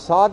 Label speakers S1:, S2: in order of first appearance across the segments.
S1: 7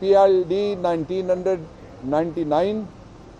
S1: PLD 1999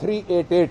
S1: 388,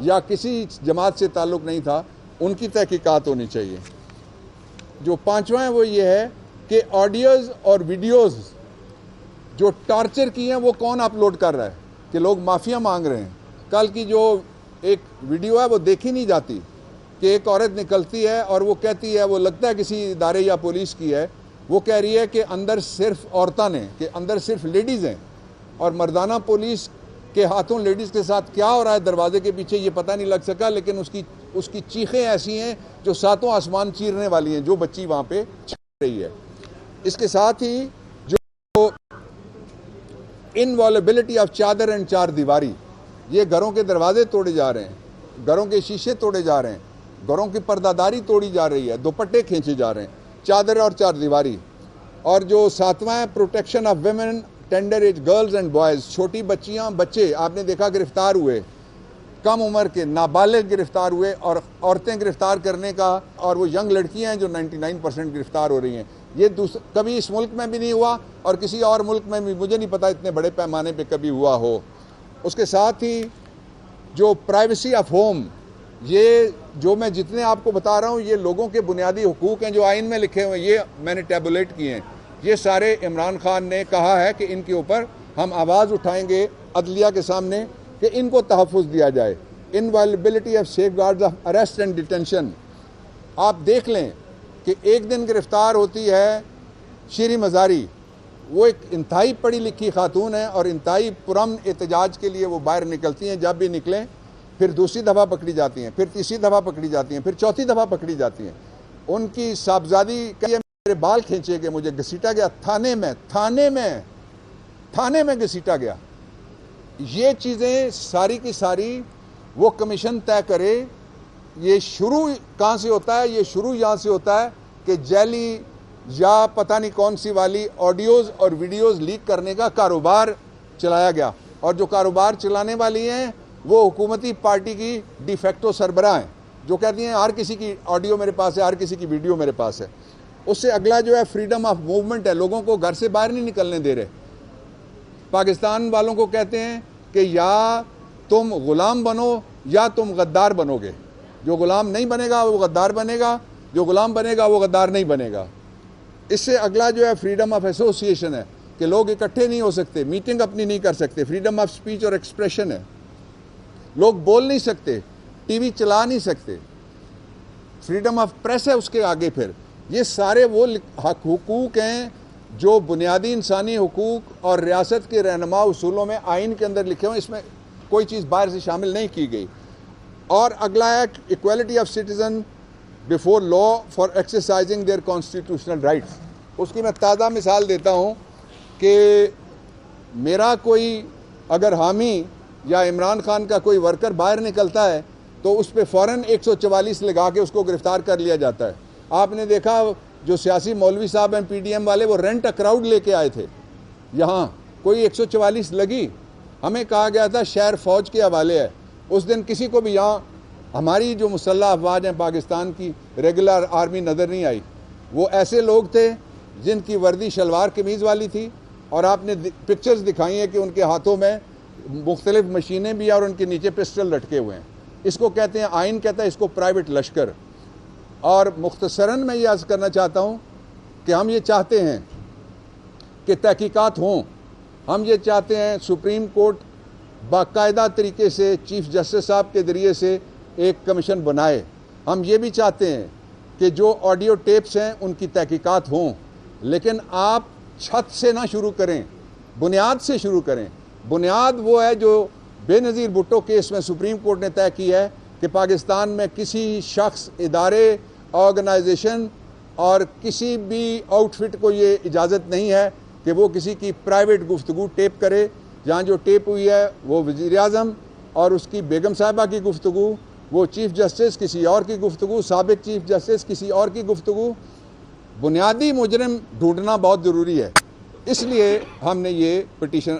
S1: یا کسی جماعت سے تعلق نہیں تھا، ان کی تحقیقات ہونی چاہیے۔ جو پانچواں ہے وہ یہ ہے کہ آڈیوز اور ویڈیوز جو ٹارچر کی ہیں وہ کون اپلوڈ کر رہا ہے، کہ لوگ معافیا مانگ رہے ہیں۔ کل کی جو ایک ویڈیو ہے وہ دیکھی نہیں جاتی کہ ایک عورت نکلتی ہے اور وہ کہتی ہے، وہ لگتا ہے کسی ادارے یا پولیس کی ہے، وہ کہہ رہی ہے کہ اندر صرف عورتیں ہیں، کہ اندر صرف لیڈیز ہیں، اور مردانہ پولیس کے ہاتھوں لیڈیز کے ساتھ کیا ہو رہا ہے دروازے کے پیچھے یہ پتہ نہیں لگ سکا، لیکن اس کی چیخیں ایسی ہیں جو ساتوں آسمان چیرنے والی ہیں، جو بچی وہاں پہ چیخ رہی ہے۔ اس کے ساتھ ہی جو انوالبلٹی آف چادر اینڈ چار دیواری، یہ گھروں کے دروازے توڑے جا رہے ہیں، گھروں کے شیشے توڑے جا رہے ہیں، گھروں کی پردہ داری توڑی جا رہی ہے، دوپٹے کھینچے جا رہے ہیں، چادر اور چار دیواری۔ اور جو ساتواں ہے protection of women tender age girls and boys, چھوٹی بچیاں بچے آپ نے دیکھا گرفتار ہوئے، کم عمر کے نابالغ گرفتار ہوئے، اور عورتیں گرفتار کرنے کا، اور وہ ینگ لڑکیاں ہیں جو 99% گرفتار ہو رہی ہیں۔ یہ کبھی اس ملک میں بھی نہیں ہوا، اور کسی اور ملک میں بھی مجھے نہیں پتا اتنے بڑے پیمانے پہ کبھی ہوا ہو۔ اس کے ساتھ ہی جو پرائیویسی آف ہوم، یہ جو میں جتنے آپ کو بتا رہا ہوں یہ لوگوں کے بنیادی حقوق ہیں جو آئین میں لکھے ہوئے ہیں، یہ میں نے ٹیبولیٹ کیے ہیں، یہ سارے عمران خان نے کہا ہے کہ ان کے اوپر ہم آواز اٹھائیں گے عدلیہ کے سامنے کہ ان کو تحفظ دیا جائے۔ Unavailability of safeguards of arrest and detention, آپ دیکھ لیں کہ ایک دن گرفتار ہوتی ہے شیریں مزاری، وہ ایک انتہائی پڑھی لکھی خاتون ہے اور انتہائی پرامن احتجاج کے لیے وہ باہر نکلتی ہیں، جب بھی نکلیں پھر دوسری دفعہ پکڑی جاتی ہیں، پھر تیسری دفعہ پکڑی جاتی ہیں، پھر چوتھی دفعہ پکڑی جاتی ہیں۔ ان کی صاحبزادی کہ میرے بال کھینچے گئے، مجھے گھسیٹا گیا تھانے میں گھسیٹا گیا۔ یہ چیزیں ساری کی ساری وہ کمیشن طے کرے۔ یہ شروع کہاں سے ہوتا ہے؟ یہ شروع یہاں سے ہوتا ہے کہ جیلی یا پتہ نہیں کون سی والی آڈیوز اور ویڈیوز لیک کرنے کا کاروبار چلایا گیا، اور جو کاروبار چلانے والی ہیں وہ حکومتی پارٹی کی ڈی فیکٹو سربراہ ہیں، جو کہتی ہیں ہر کسی کی آڈیو میرے پاس ہے، ہر کسی کی ویڈیو میرے پاس ہے۔ اس سے اگلا جو ہے فریڈم آف موومنٹ ہے، لوگوں کو گھر سے باہر نہیں نکلنے دے رہے۔ پاکستان والوں کو کہتے ہیں کہ یا تم غلام بنو یا تم غدار بنو گے، جو غلام نہیں بنے گا وہ غدار بنے گا، جو غلام بنے گا وہ غدار نہیں بنے گا۔ اس سے اگلا جو ہے فریڈم آف ایسوسیشن ہے، کہ لوگ اکٹھے نہیں ہو سکتے، میٹنگ اپنی نہیں کر سکتے۔ فریڈم آف سپیچ اور ایکسپریشن ہے، لوگ بول نہیں سکتے، ٹی وی چلا نہیں سکتے۔ فریڈم آف پریس ہے اس کے آگے۔ پھر یہ سارے وہ حقوق ہیں جو بنیادی انسانی حقوق اور ریاست کے رہنما اصولوں میں آئین کے اندر لکھے ہوئے، اس میں کوئی چیز باہر سے شامل نہیں کی گئی۔ اور اگلا ہے equality of citizen before law for exercising their constitutional rights. اس کی میں تازہ مثال دیتا ہوں کہ میرا کوئی اگر حامی یا عمران خان کا کوئی ورکر باہر نکلتا ہے تو اس پہ فوراً 144 لگا کے اس کو گرفتار کر لیا جاتا ہے۔ آپ نے دیکھا جو سیاسی مولوی صاحب ہیں پی ڈی ایم والے، وہ رینٹ اے کراؤڈ لے کے آئے تھے، یہاں کوئی 144 لگی، ہمیں کہا گیا تھا شہر فوج کے حوالے ہے۔ اس دن کسی کو بھی یہاں ہماری جو مسلح افواج ہیں پاکستان کی ریگولر آرمی نظر نہیں آئی۔ وہ ایسے لوگ تھے جن کی وردی شلوار قمیض والی تھی، اور آپ نے پکچرز دکھائی ہیں کہ ان کے ہاتھوں میں مختلف مشینیں بھی ہیں اور ان کے نیچے پسٹل لٹکے ہوئے ہیں۔ اس کو کہتے ہیں، آئین کہتا ہے اس کو پرائیویٹ لشکر۔ اور مختصراً میں یہ عرض کرنا چاہتا ہوں کہ ہم یہ چاہتے ہیں کہ تحقیقات ہوں، ہم یہ چاہتے ہیں سپریم کورٹ باقاعدہ طریقے سے چیف جسٹس صاحب کے ذریعے سے ایک کمیشن بنائے۔ ہم یہ بھی چاہتے ہیں کہ جو آڈیو ٹیپس ہیں ان کی تحقیقات ہوں، لیکن آپ چھت سے نہ شروع کریں، بنیاد سے شروع کریں۔ بنیاد وہ ہے جو بے نظیر بھٹو کیس میں سپریم کورٹ نے طے کی ہے کہ پاکستان میں کسی شخص، ادارے، آرگنائزیشن اور کسی بھی آؤٹ فٹ کو یہ اجازت نہیں ہے کہ وہ کسی کی پرائیویٹ گفتگو ٹیپ کرے۔ جہاں جو ٹیپ ہوئی ہے وہ وزیر اعظم اور اس کی بیگم صاحبہ کی گفتگو، وہ چیف جسٹس کسی اور کی گفتگو، سابق چیف جسٹس کسی اور کی گفتگو۔ بنیادی مجرم ڈھونڈنا بہت ضروری ہے، اس لیے ہم نے یہ پٹیشن